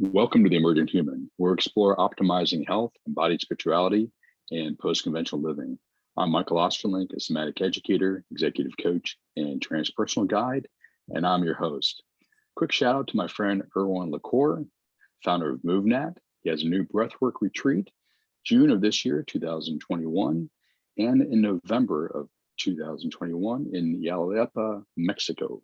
Welcome to the Emergent Human, where we explore optimizing health, embodied spirituality, and post-conventional living. I'm Michael Osterlink, a somatic educator, executive coach, and transpersonal guide, and I'm your host. Quick shout out to my friend Erwan LaCour, founder of MoveNat. He has a new breathwork retreat, June of this year, 2021, and in November of 2021 in Yalapa, Mexico.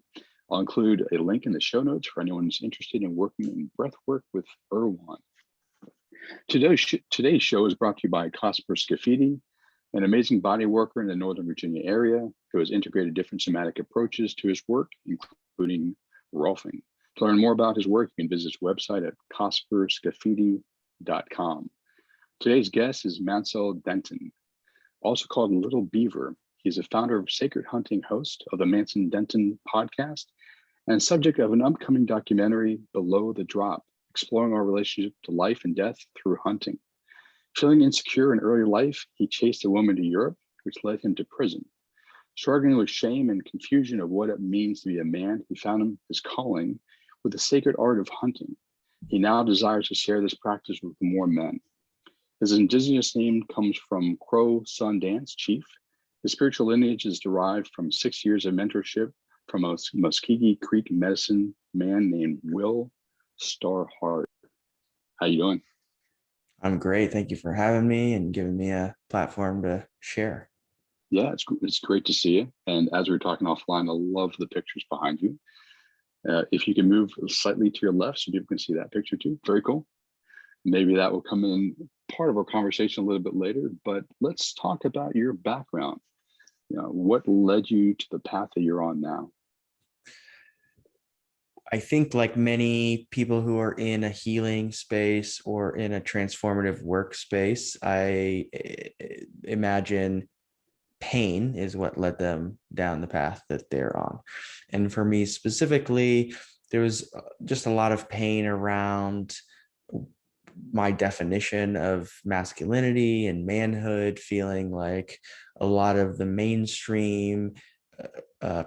I'll include a link in the show notes for anyone who's interested in working in breathwork with Erwan. Today's show is brought to you by Casper Scafidi, an amazing body worker in the Northern Virginia area who has integrated different somatic approaches to his work, including rolfing. To learn more about his work, you can visit his website at casperscafidi.com. Today's guest is Mansal Denton, also called Little Beaver. He's a founder of Sacred Hunting, host of the Mansal Denton Podcast, and subject of an upcoming documentary, Below the Drop, exploring our relationship to life and death through hunting. Feeling insecure in early life, he chased a woman to Europe, which led him to prison. Struggling with shame and confusion of what it means to be a man, he found his calling with the sacred art of hunting. He now desires to share this practice with more men. His indigenous name comes from Crow Sun Dance Chief. His spiritual lineage is derived from 6 years of mentorship from a Muskogee Creek medicine man named Will Starhart. How you doing? I'm great. Thank you for having me and giving me a platform to share. Yeah, it's great to see you. And as we were talking offline, I love the pictures behind you. If you can move slightly to your left so people can see that picture too. Very cool. Maybe that will come in part of our conversation a little bit later, but let's talk about your background. What led you to the path that you're on now? I think like many people who are in a healing space or in a transformative workspace, I imagine pain is what led them down the path that they're on. And for me specifically, there was just a lot of pain around my definition of masculinity and manhood, feeling like a lot of the mainstream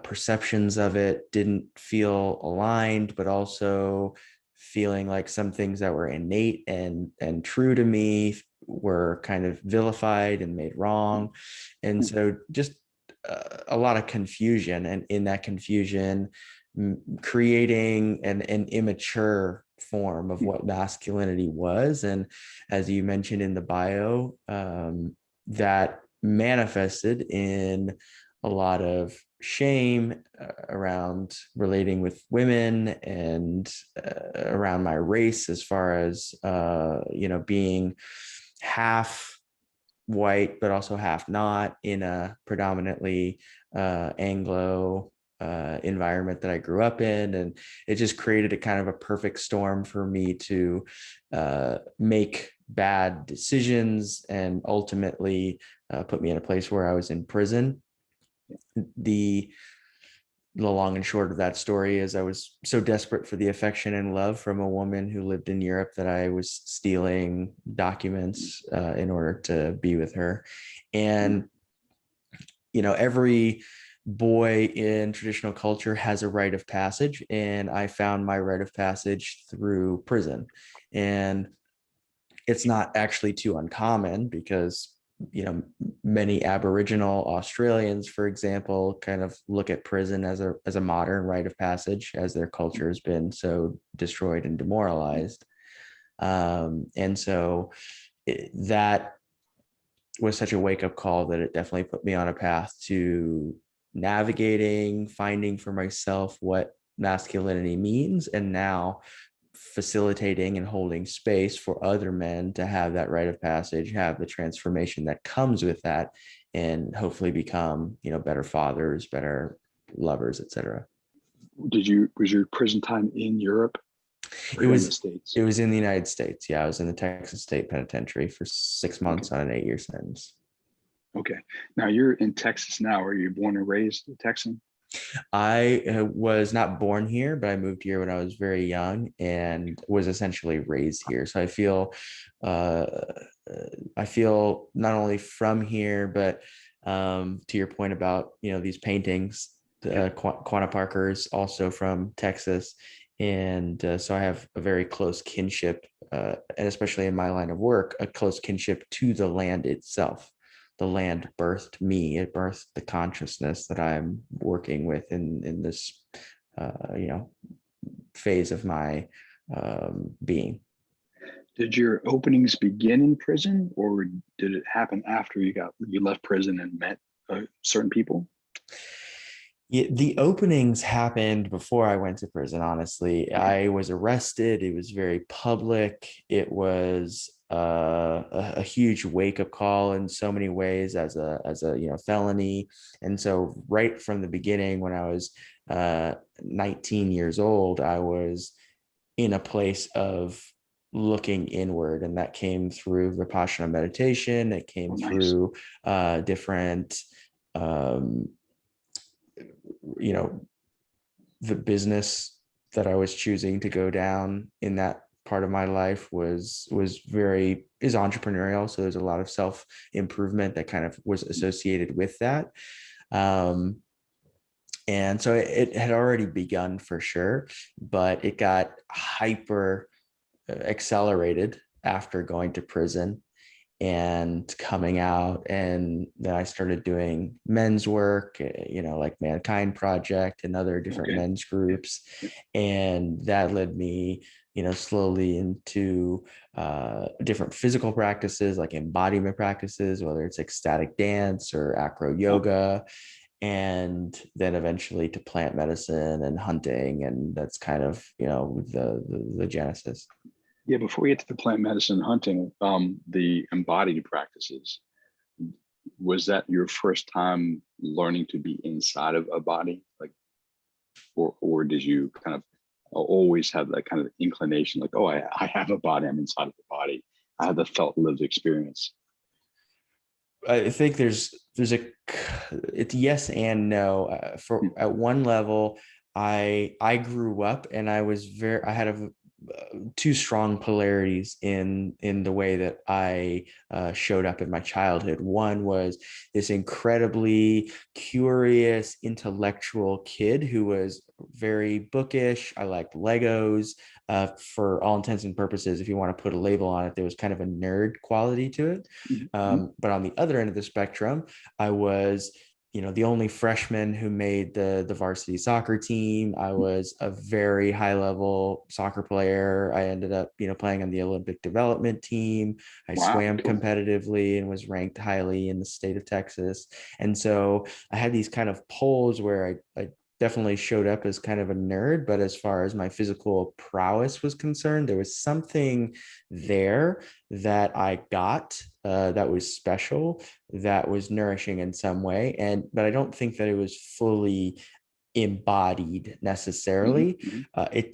perceptions of it didn't feel aligned, but also feeling like some things that were innate and true to me were kind of vilified and made wrong. And so just a lot of confusion, and in that confusion, creating an immature form of what masculinity was. And as you mentioned in the bio, that manifested in a lot of shame around relating with women and around my race, as far as being half white but also half not in a predominantly Anglo environment that I grew up in. And it just created a kind of a perfect storm for me to make bad decisions and ultimately put me in a place where I was in prison. The long and short of that story is I was so desperate for the affection and love from a woman who lived in Europe that I was stealing documents in order to be with her. And, every boy in traditional culture has a rite of passage, and I found my rite of passage through prison. And it's not actually too uncommon because many Aboriginal Australians, for example, kind of look at prison as a modern rite of passage, as their culture has been so destroyed and demoralized. And so that was such a wake-up call that it definitely put me on a path to navigating, finding for myself what masculinity means, and now facilitating and holding space for other men to have that rite of passage, have the transformation that comes with that, and hopefully become, better fathers, better lovers, etc. Was your prison time in Europe? It was in the States? It was in the United States. Yeah, I was in the Texas State Penitentiary for 6 months on an 8-year sentence. Okay. Now you're in Texas now. Are you born and raised a Texan? I was not born here, but I moved here when I was very young and was essentially raised here. So I feel not only from here, but to your point about, these paintings, Quanah Parker's also from Texas. And so I have a very close kinship, and especially in my line of work, a close kinship to the land itself. The land birthed me; it birthed the consciousness that I'm working with in this, phase of my being. Did your openings begin in prison, or did it happen after you left prison and met certain people? Yeah, the openings happened before I went to prison, honestly. Okay. I was arrested. It was very public. It was a huge wake-up call in so many ways as a felony. And so right from the beginning, when I was 19 years old, I was in a place of looking inward, and that came through Vipassana meditation. It came Oh, nice. through different um, you know the business that I was choosing to go down in that part of my life was very is entrepreneurial. So there's a lot of self improvement that kind of was associated with that. Um, and so it had already begun for sure, but it got hyper accelerated after going to prison and coming out. And then I started doing men's work, like Mankind Project and other different Okay. men's Yeah. groups. Yeah. And that led me, slowly into different physical practices like embodiment practices, whether it's ecstatic dance or acro Oh, yoga, and then eventually to plant medicine and hunting. And that's kind of, the genesis. yeah. Before we get to the plant medicine hunting, the embodied practices, was that your first time learning to be inside of a body, like, or did you kind of always have that kind of inclination, like, oh, I have a body, I'm inside of the body. I have the felt lived experience. I think it's yes and no. For at one level, I grew up and I had two strong polarities in the way that I showed up in my childhood. One was this incredibly curious, intellectual kid who was very bookish. I liked Legos. For all intents and purposes, if you want to put a label on it, there was kind of a nerd quality to it. Mm-hmm. But on the other end of the spectrum, I was, the only freshman who made the varsity soccer team. I was a very high level soccer player. I ended up, playing on the Olympic development team. I Wow, swam cool. competitively and was ranked highly in the state of Texas. And so I had these kind of poles where I definitely showed up as kind of a nerd, but as far as my physical prowess was concerned, there was something there that I got that was special, that was nourishing in some way. But I don't think that it was fully embodied necessarily. Mm-hmm. It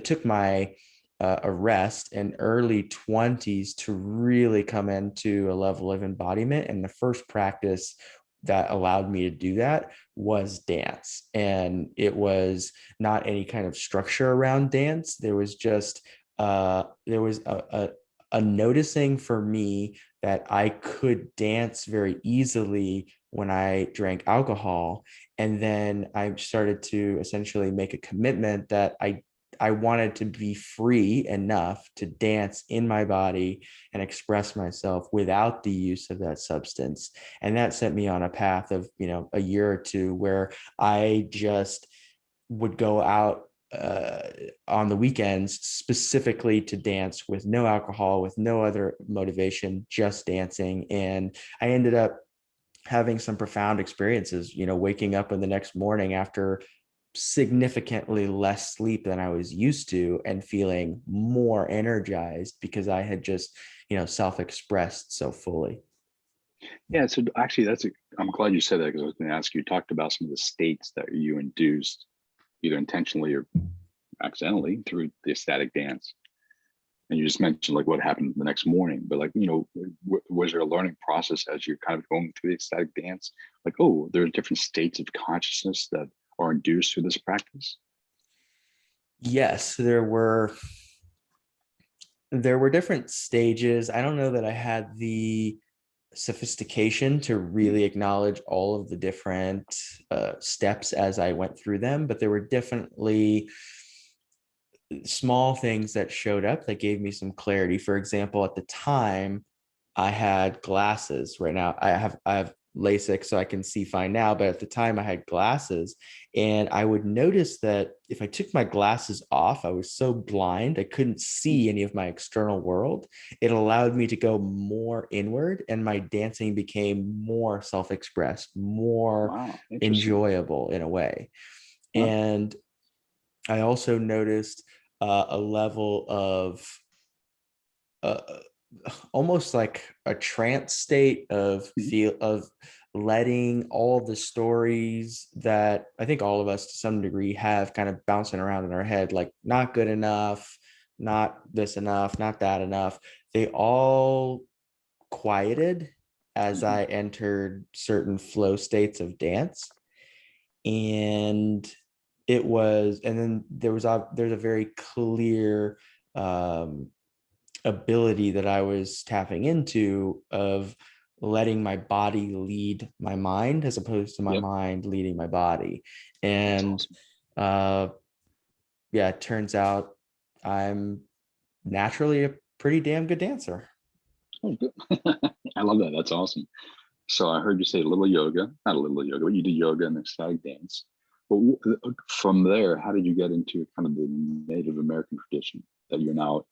took my arrest and early 20s to really come into a level of embodiment. And the first practice that allowed me to do that was dance. And it was not any kind of structure around dance. There was just there was a noticing for me that I could dance very easily when I drank alcohol. And then I started to essentially make a commitment that I wanted to be free enough to dance in my body and express myself without the use of that substance. And that set me on a path of, a year or two where I just would go out on the weekends specifically to dance with no alcohol, with no other motivation, just dancing. And I ended up having some profound experiences, waking up in the next morning after significantly less sleep than I was used to and feeling more energized because I had just, self-expressed so fully. Yeah, so actually, I'm glad you said that, because I was going to ask you. You talked about some of the states that you induced, either intentionally or accidentally, through the ecstatic dance. And you just mentioned like what happened the next morning, but like, was there a learning process as you're kind of going through the ecstatic dance? Like, oh, there are different states of consciousness that are induced through this practice. Yes, there were different stages. I don't know that I had the sophistication to really acknowledge all of the different steps as I went through them, but there were definitely small things that showed up that gave me some clarity. For example, at the time, I had glasses. Right now, I have LASIK, so I can see fine now. But at the time, I had glasses, and I would notice that if I took my glasses off, I was so blind I couldn't see any of my external world. It allowed me to go more inward, and my dancing became more self-expressed, more Wow, interesting. enjoyable in a way. Huh? And I also noticed a level of uh, almost like a trance state of Mhm. feel of letting all the stories that I think all of us to some degree have kind of bouncing around in our head, like not good enough, not this enough, not that enough. They all quieted as Mhm. I entered certain flow states of dance. And and then there's a very clear um, ability that I was tapping into of letting my body lead my mind as opposed to my Yep, mind leading my body. that's And awesome. uh, yeah, it turns out I'm naturally a pretty damn good dancer. Oh, good. I love that. That's awesome. So I heard you say a little yoga, not a little yoga, but you do yoga and ecstatic dance. But from there, how did you get into kind of the Native American tradition that you're now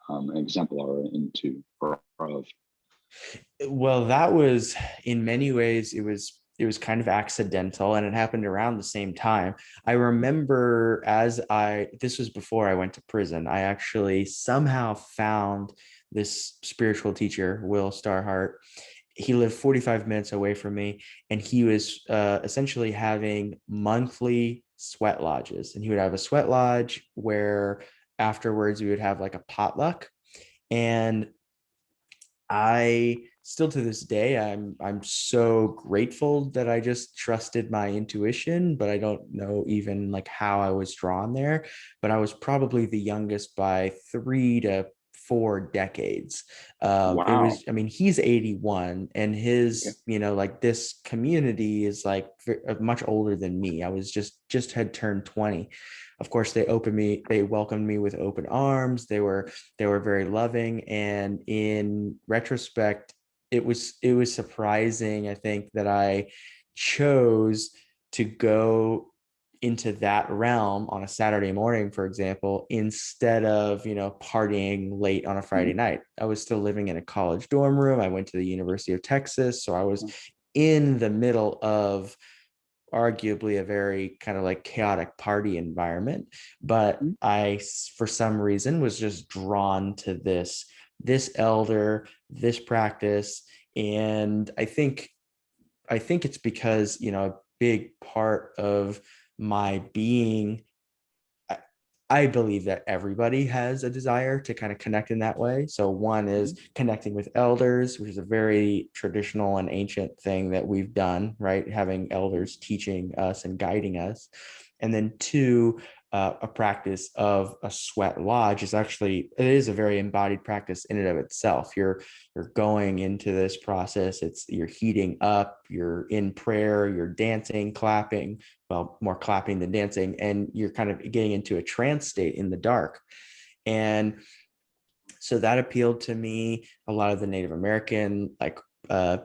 an exemplar into or of? Well, that was in many ways it was kind of accidental, and it happened around the same time. I remember as I this was before I went to prison. I actually somehow found this spiritual teacher, Will Starhart. He lived 45 minutes away from me, and he was essentially having monthly sweat lodges. And he would have a sweat lodge where afterwards we would have like a potluck. And I still to this day, I'm so grateful that I just trusted my intuition, but I don't know even like how I was drawn there. But I was probably the youngest by 3 to 4 decades. It Wow. was, I mean, he's 81, and Okay. his, like this community is like much older than me. I was just had turned 20. Of course, they welcomed me with open arms. They were very loving, and in retrospect, it was surprising, I think, that I chose to go into that realm on a Saturday morning, for example, instead of, partying late on a Friday Mhm. night. I was still living in a college dorm room. I went to the University of Texas, so I was Mhm. in the middle of arguably a very kind of like chaotic party environment. But I for some reason was just drawn to this elder, this practice. And I think it's because, a big part of my being, I, I believe that everybody has a desire to kind of connect in that way. So one is Mhm. connecting with elders, which is a very traditional and ancient thing that we've done, right? Having elders teaching us and guiding us. And then two, a practice of a sweat lodge it is a very embodied practice in and of itself. You're going into this process. You're heating up, you're in prayer, you're dancing, clapping, well, more clapping than dancing, and you're kind of getting into a trance state in the dark. And so that appealed to me. A lot of the Native American, like uh,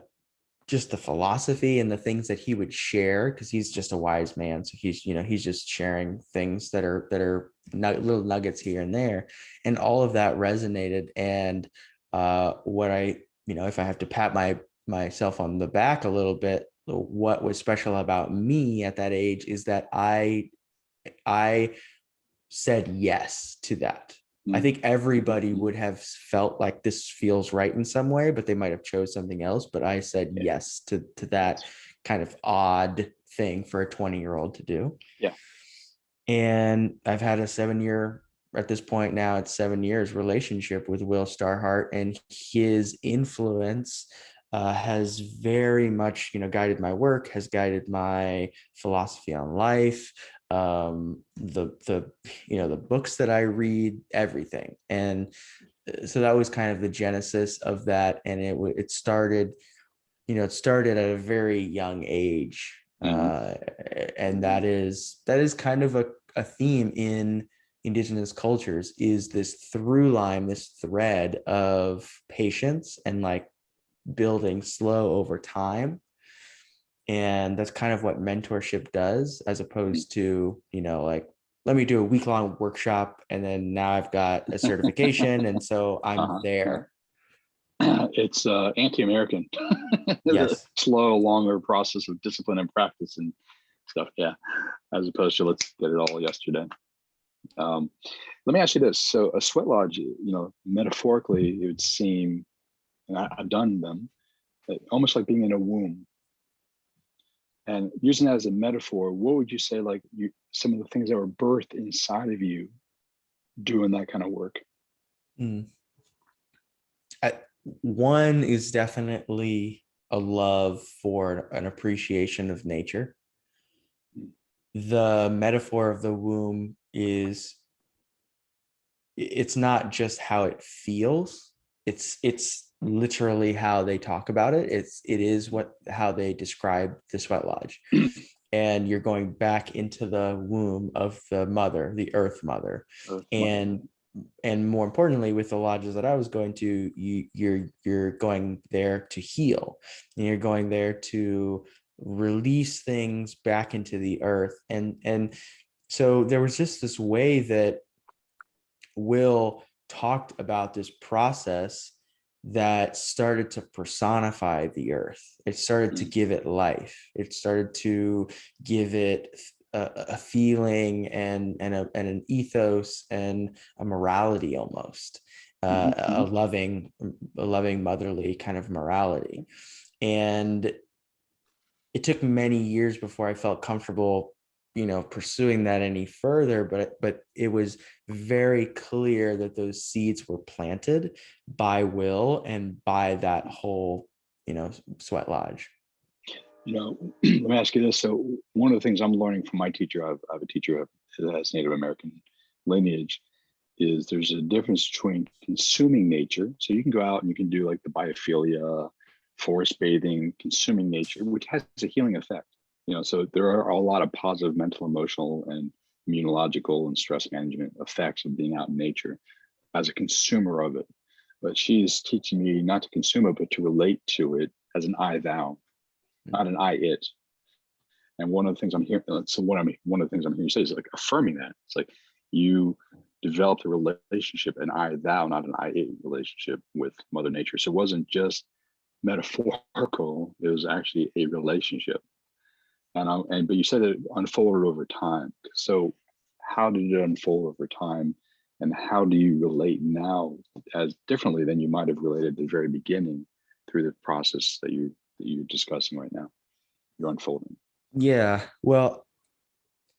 just the philosophy and the things that he would share, because he's just a wise man. So he's just sharing things that are little nuggets here and there, and all of that resonated. And what if I have to pat myself on the back a little bit, what was special about me at that age is that I said yes to that. I Mhm. think everybody Mhm. would have felt like this feels right in some way, but they might have chose something else. But I said Yeah. yes to that That's kind of odd thing for a 20-year-old to do. yeah. And I've had a 7 year, at this point now, it's 7 years relationship with Will Starhart, and his influence has very much, guided my work, has guided my philosophy on life, the books that I read, everything. And so that was kind of the genesis of that. And it started it started at a very young age. Mhm. And that is kind of a theme in indigenous cultures, is this through line, this thread of patience and like building slow over time. And that's kind of what mentorship does, as opposed to, like, let me do a week-long workshop and then now I've got a certification and so I'm Uh-huh. Yeah. there. It's anti-American, the Yes. slow, longer process of discipline and practice and stuff. Yeah, as opposed to let's get it all yesterday. Um, Let me ask you this: so, a sweat lodge, metaphorically, it would seem, and I've done them, almost like being in a womb. And using that as a metaphor, what would you say, like some of the things that were birthed inside of you doing that kind of work? Mm. One is definitely a love for an appreciation of nature. The metaphor of the womb is, it's not just how it feels, it's literally how they talk about it. It is how they describe the sweat lodge. And you're going back into the womb of the mother, the earth mother. Earth Mother. And more importantly, with the lodges that I was going to, you're going there to heal, and you're going there to release things back into the earth. And so there was just this way that Will talked about this process that started to personify the earth. It started to Mm. give it life. It started to give it a feeling and an ethos and a morality almost, Mhm, a mhm. loving motherly kind of morality. And it took many years before I felt comfortable, pursuing that any further. But it was very clear that those seeds were planted by Will and by that whole, sweat lodge. Let me ask you this. So, one of the things I'm learning from my teacher, I have a teacher that has Native American lineage, is there's a difference between consuming nature. So, you can go out and you can do like the biophilia, forest bathing, consuming nature, which has a healing effect. So there are a lot of positive mental, emotional, and immunological and stress management effects of being out in nature as a consumer of it. But she's teaching me not to consume it, but to relate to it as an I thou, not an I it. And one of the things I'm hearing, one of the things I'm hearing you say is like affirming that. It's like you developed a relationship, an I thou, not an I it relationship with Mother Nature. So it wasn't just metaphorical; it was actually a relationship. But you said it unfolded over time. So how did it unfold over time, and how do you relate now as differently than you might have related at the very beginning through the process that you're discussing right now? You're unfolding. Yeah. Well,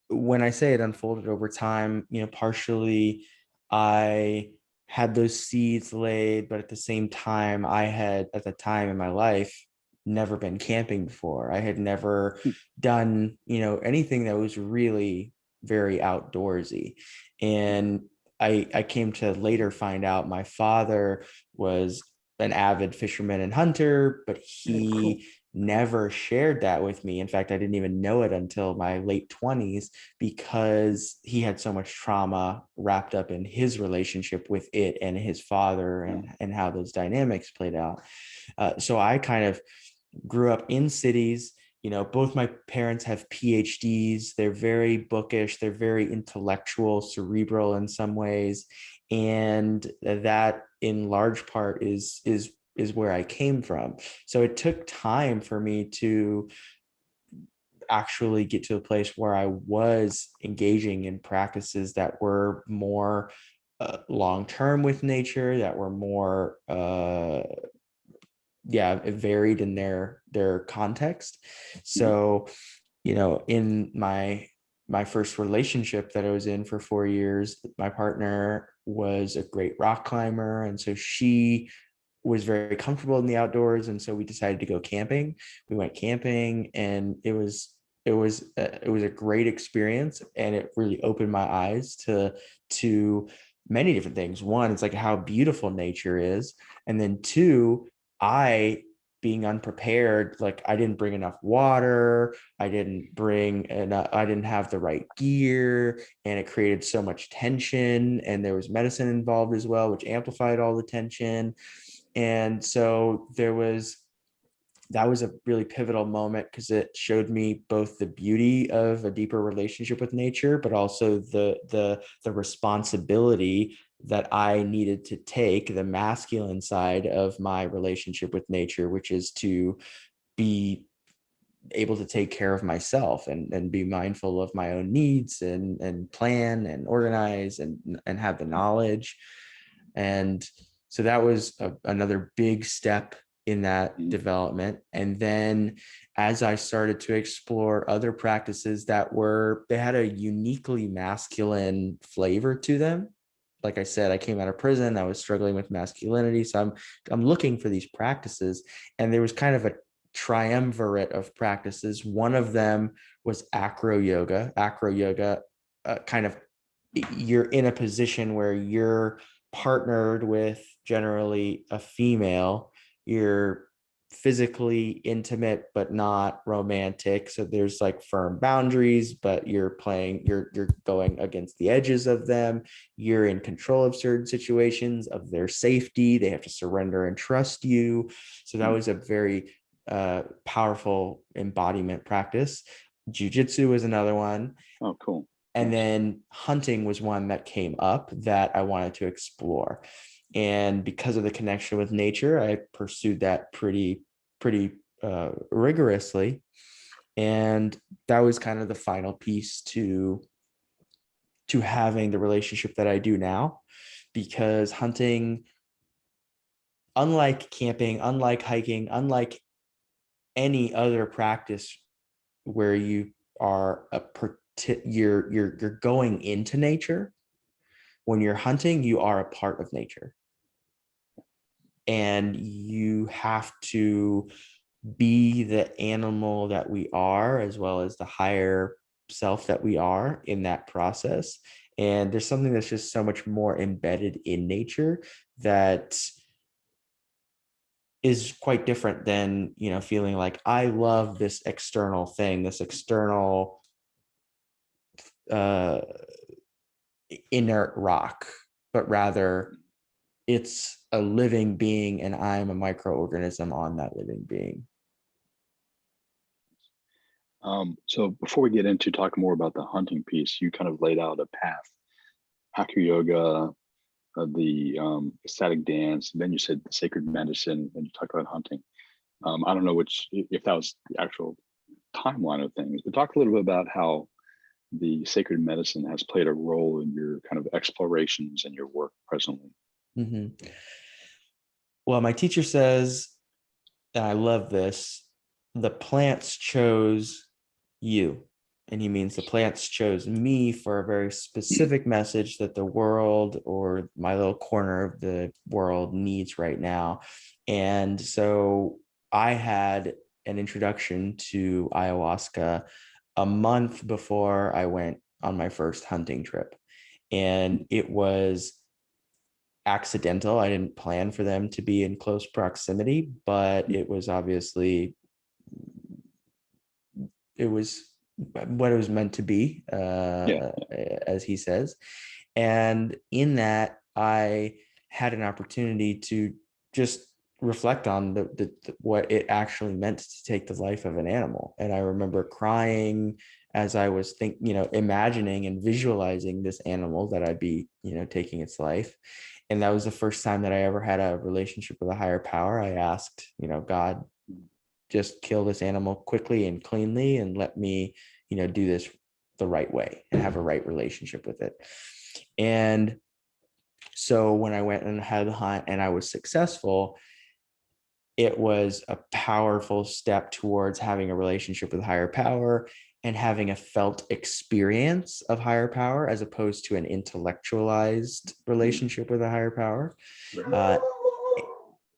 when I say it unfolded over time, partially I had those seeds laid, but at the same time, I had, at the time in my life, never been camping before. I had never done, anything that was really very outdoorsy. And I came to later find out my father was an avid fisherman and hunter, but Oh, cool. he never shared that with me. In fact, I didn't even know it until my late 20s, because he had so much trauma wrapped up in his relationship with it and his father, Yeah. and how those dynamics played out. So I kind of grew up in cities. Both my parents have PhDs. They're very bookish. They're very intellectual, cerebral in some ways. And that in large part is where I came from. So it took time for me to actually get to a place where I was engaging in practices that were more long term with nature, that were more varied in their context. Mhm. So, in my first relationship that I was in for 4 years, my partner was a great rock climber, and so she was very comfortable in the outdoors, and so we decided to go camping. We went camping, and it was a great experience, and it really opened my eyes to many different things. One, it's like how beautiful nature is, and then two, I being unprepared, like I didn't bring enough water, I didn't have the right gear, and it created so much tension, and there was medicine involved as well, which amplified all the tension. And so that was a really pivotal moment because it showed me both the beauty of a deeper relationship with nature, but also the responsibility that I needed to take, the masculine side of my relationship with nature, which is to be able to take care of myself and be mindful of my own needs and plan and organize and have the knowledge. And so that was another big step in that development. And then as I started to explore other practices they had a uniquely masculine flavor to them. Like I said, I came out of prison, I was struggling with masculinity. So I'm looking for these practices. And there was kind of a triumvirate of practices. One of them was acro yoga. Acro yoga, kind of, you're in a position where you're partnered with generally a female. You're physically intimate but not romantic, so there's like firm boundaries, but you're going against the edges of them. You're in control of certain situations, of their safety. They have to surrender and trust you. So that was a very powerful embodiment practice. Jiu-jitsu was another one. Oh, cool. And then hunting was one that came up that I wanted to explore. And because of the connection with nature, I pursued that pretty rigorously. And that was kind of the final piece to having the relationship that I do now, because hunting, unlike camping, unlike hiking, unlike any other practice where you are you're going into nature. When you're hunting, you are a part of nature, and you have to be the animal that we are, as well as the higher self that we are in that process. And there's something that's just so much more embedded in nature that is quite different than, feeling like I love this external thing, this external inert rock, but rather it's a living being and I'm a microorganism on that living being. So before we get into talking more about the hunting piece, you kind of laid out a path: Hatha yoga, the ecstatic dance, and then you said the sacred medicine, and you talked about hunting. I don't know if that was the actual timeline of things, but talk a little bit about how the sacred medicine has played a role in your kind of explorations and your work presently. Mm-hmm. Well, my teacher says, and I love this, the plants chose you. And he means the plants chose me for a very specific message that the world, or my little corner of the world, needs right now. And so I had an introduction to ayahuasca a month before I went on my first hunting trip. And it was accidental. I didn't plan for them to be in close proximity, but it was obviously, it was what it was meant to be, as he says. And in that, I had an opportunity to just reflect on what it actually meant to take the life of an animal. And I remember crying as I was imagining and visualizing this animal that I'd be, taking its life. And that was the first time that I ever had a relationship with a higher power. I asked, God, just kill this animal quickly and cleanly and let me, do this the right way and have a right relationship with it. And so when I went and had the hunt and I was successful, it was a powerful step towards having a relationship with higher power and having a felt experience of higher power, as opposed to an intellectualized relationship with a higher power.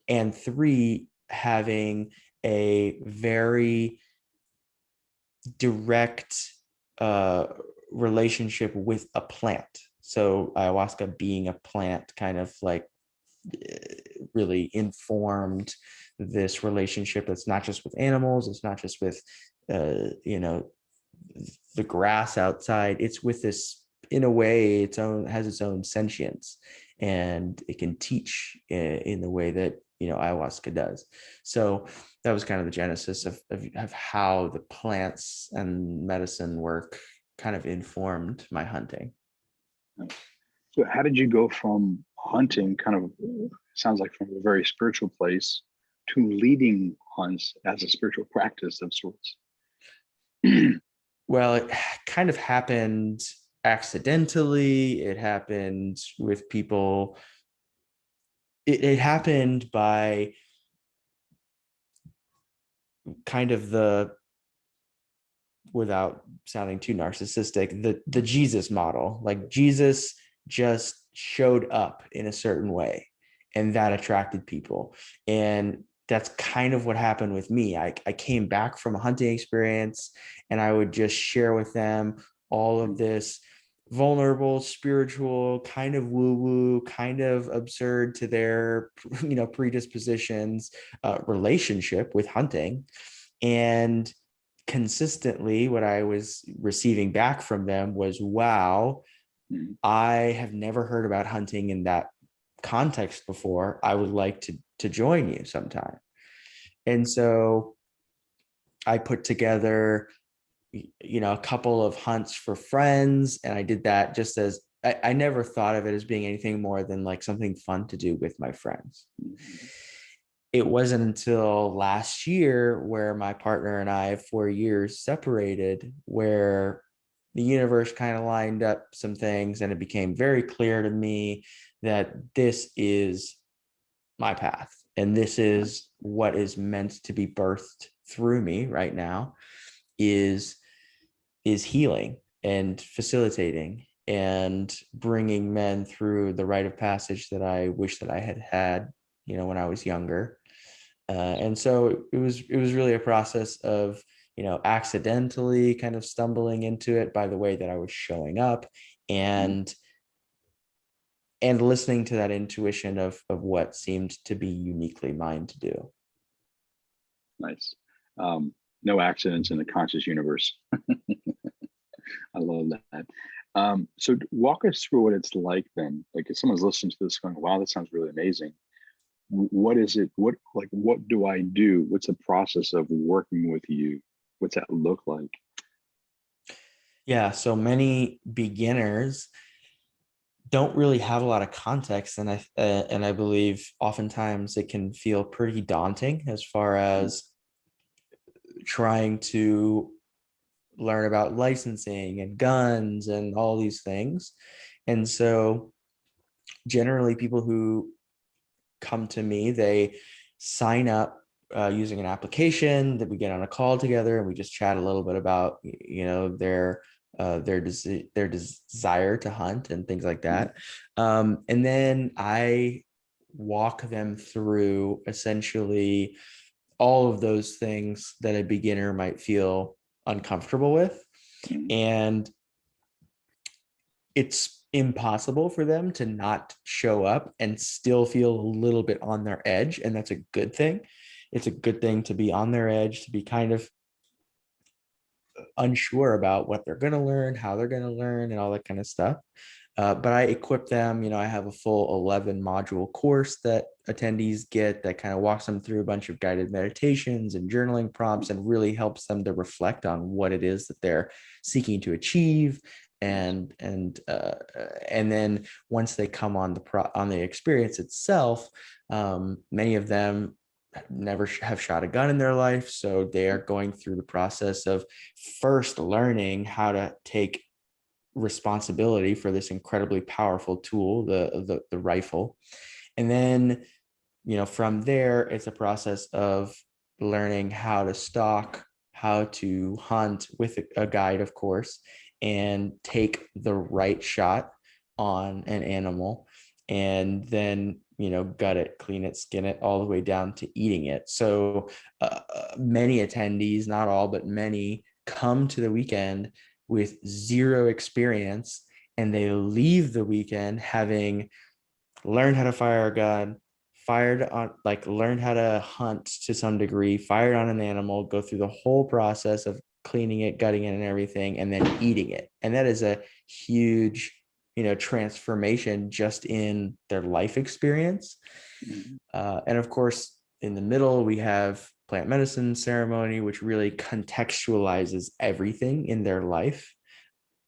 And 3, having a very direct relationship with a plant. So ayahuasca being a plant kind of like really informed this relationship that's not just with animals, it's not just with the grass outside, it's with this, in a way, has its own sentience, and it can teach in the way that ayahuasca does. So that was kind of the genesis of how the plants and medicine work kind of informed my hunting. So how did you go from hunting, kind of sounds like from a very spiritual place, to leading hunts as a spiritual practice of sorts? Well, it kind of happened accidentally. It happened with people. It happened by kind of without sounding too narcissistic, the Jesus model. Like, Jesus just showed up in a certain way, and that attracted people. And that's kind of what happened with me. I came back from a hunting experience, and I would just share with them all of this vulnerable, spiritual, kind of woo-woo, kind of absurd to their predispositions relationship with hunting. And consistently, what I was receiving back from them was, wow, I have never heard about hunting in that context before. I would like to join you sometime. And so I put together a couple of hunts for friends, and I did that just as I never thought of it as being anything more than like something fun to do with my friends. It wasn't until last year, where my partner and I, 4 years separated, where the universe kind of lined up some things, and it became very clear to me that this is my path, and this is what is meant to be birthed through me right now, is healing and facilitating and bringing men through the rite of passage that I wish that I had when I was younger. And so it was really a process of accidentally kind of stumbling into it by the way that I was showing up, and listening to that intuition of what seemed to be uniquely mine to do. Nice. No accidents in the conscious universe. I love that. So walk us through what it's like then. Like, if someone's listening to this going, wow, that sounds really amazing. What is it? What do I do? What's the process of working with you? What's that look like? Yeah, so many beginners don't really have a lot of context, and I believe oftentimes it can feel pretty daunting as far as trying to learn about licensing and guns and all these things. And so generally, people who come to me, they sign up using an application that we get on a call together, and we just chat a little bit about their desire to hunt and things like that. And then I walk them through essentially all of those things that a beginner might feel uncomfortable with. And it's impossible for them to not show up and still feel a little bit on their edge. And that's a good thing. It's a good thing to be on their edge, to be kind of unsure about what they're going to learn, how they're going to learn, and all that kind of stuff. But I equip them, I have a full 11 module course that attendees get that kind of walks them through a bunch of guided meditations and journaling prompts, and really helps them to reflect on what it is that they're seeking to achieve. And then once they come on the experience itself, many of them never have shot a gun in their life. So they are going through the process of first learning how to take responsibility for this incredibly powerful tool, the rifle. And then, from there, it's a process of learning how to stalk, how to hunt with a guide, of course, and take the right shot on an animal, and then gut it, clean it, skin it, all the way down to eating it. So many attendees, not all, but many, come to the weekend with zero experience, and they leave the weekend having learned how to fire a gun, learned how to hunt to some degree, fired on an animal, go through the whole process of cleaning it, gutting it and everything, and then eating it. And that is a huge, transformation just in their life experience. Mhm. And of course, in the middle, we have plant medicine ceremony, which really contextualizes everything in their life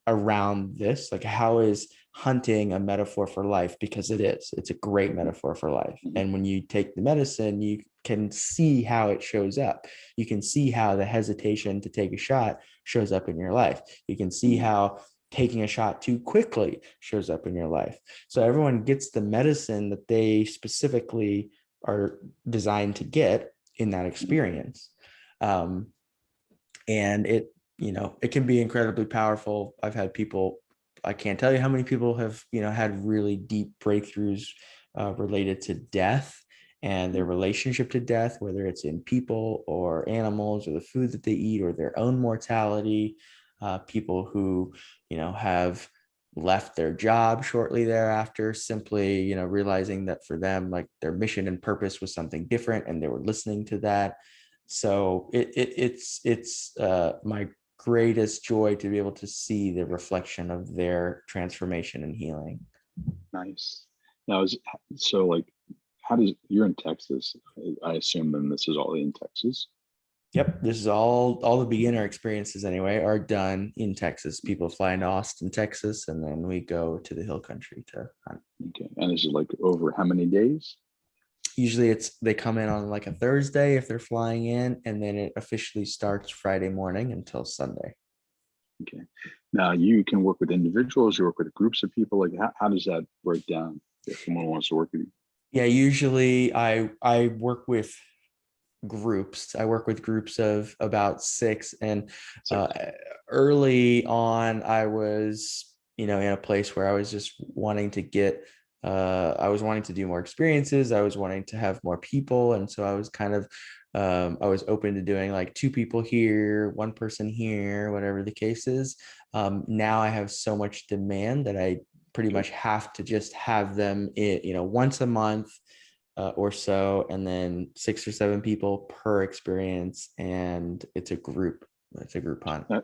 around this. Like, how is hunting a metaphor for life? Because it's a great metaphor for life. Mhm. And when you take the medicine, you can see how it shows up. You can see how the hesitation to take a shot shows up in your life. You can see Mhm. how taking a shot too quickly shows up in your life. So everyone gets the medicine that they specifically are designed to get in that experience. And it can be incredibly powerful. I've had people, I can't tell you how many people have had really deep breakthroughs related to death and their relationship to death, whether it's in people or animals or the food that they eat or their own mortality. People who have left their job shortly thereafter, simply realizing that for them, like, their mission and purpose was something different and they were listening to that. So it's my greatest joy to be able to see the reflection of their transformation and healing. Nice. Now, so like, how does you're in Texas? I assume then this is all in Texas. Yep, this is all the beginner experiences anyway are done in Texas. People fly into Austin, Texas, and then we go to the hill country to hunt. Okay, and this is like over how many days? Usually they come in on like a Thursday if they're flying in, and then it officially starts Friday morning until Sunday. Okay. Now you can work with individuals, you work with groups of people. Like, how does that break down if someone wants to work with you? Yeah, usually I work with groups. I work with groups of about 6. And So, early on, I was, in a place where I was just wanting to I was wanting to do more experiences. I was wanting to have more people. And so I was kind of, I was open to doing like 2 people here, 1 person here, whatever the case is. Now I have so much demand that I pretty okay. much have to just have them, once a month or so, and then 6 or 7 people per experience, and it's a group hunt. Uh,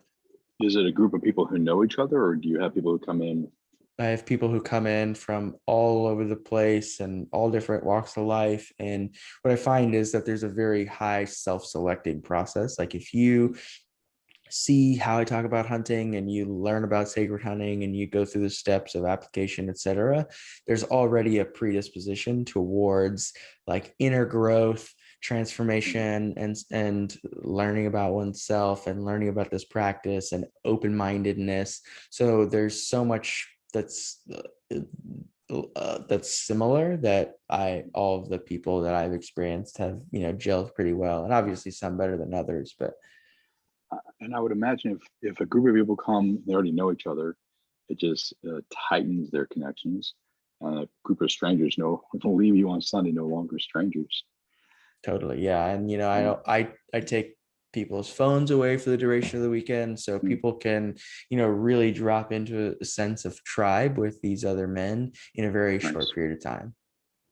Is it a group of people who know each other, or do you have people who come in? I have people who come in from all over the place and all different walks of life, and what I find is that there's a very high self-selecting process. Like, if you see how I talk about hunting and you learn about sacred hunting and you go through the steps of application, etc., there's already a predisposition towards like inner growth, transformation, and learning about oneself and learning about this practice and open-mindedness. So there's so much that's similar that all of the people that I've experienced have gelled pretty well, and obviously some better than others, but And I would imagine if a group of people come, they already know each other, it just tightens their connections. A group of strangers know will leave you on Sunday no longer strangers. totally. Yeah. And I Yeah. don't I take people's phones away for the duration of the weekend so Mm, people can, really drop into a sense of tribe with these other men in a very short nice. period of time.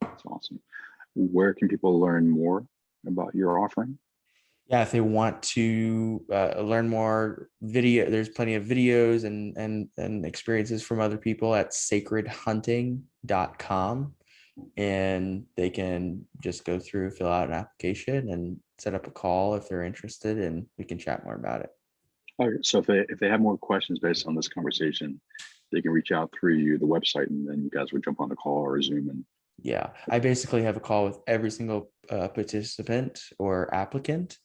That's awesome. Where can people learn more about your offering? Yeah, if they want to learn more there's plenty of videos and experiences from other people at sacredhunting.com, and they can just go through, fill out an application and set up a call if they're interested, and we can chat more about it. All right, so if they have more questions based on this conversation, they can reach out through you, the website, and then you guys would jump on the call or Zoom. And Yeah, I basically have a call with every single participant or applicant,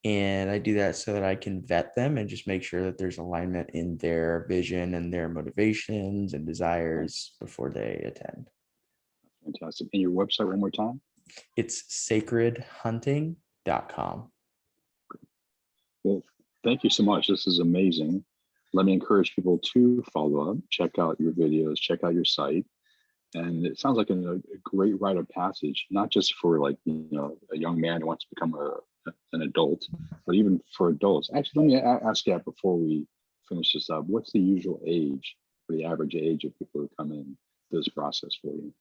and I do that so that I can vet them and just make sure that there's alignment in their vision and their motivations and desires before they attend. fantastic. And your website one more time. It's sacredhunting.com. Well, thank you so much. This is amazing. Let me encourage people to follow up, check out your videos, check out your site. And it sounds like a great rite of passage, not just for like, a young man who wants to become an adult, but even for adults. Actually, let me ask you that before we finish this up. What's the usual age, or the average age of people who come in to this process for you?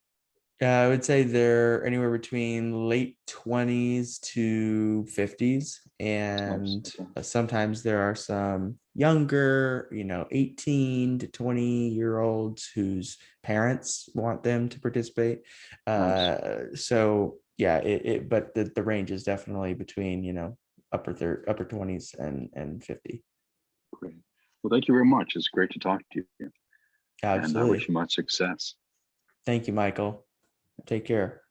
I would say they're anywhere between late 20s to 50s. And Okay. sometimes there are some younger, 18 to 20-year-olds whose parents want them to participate. Nice. So yeah, but the range is definitely between, upper 20s and 50. Great. Well, thank you very much. It's great to talk to you, and I wish Absolutely. you much success. Thank you, Michael. Take care.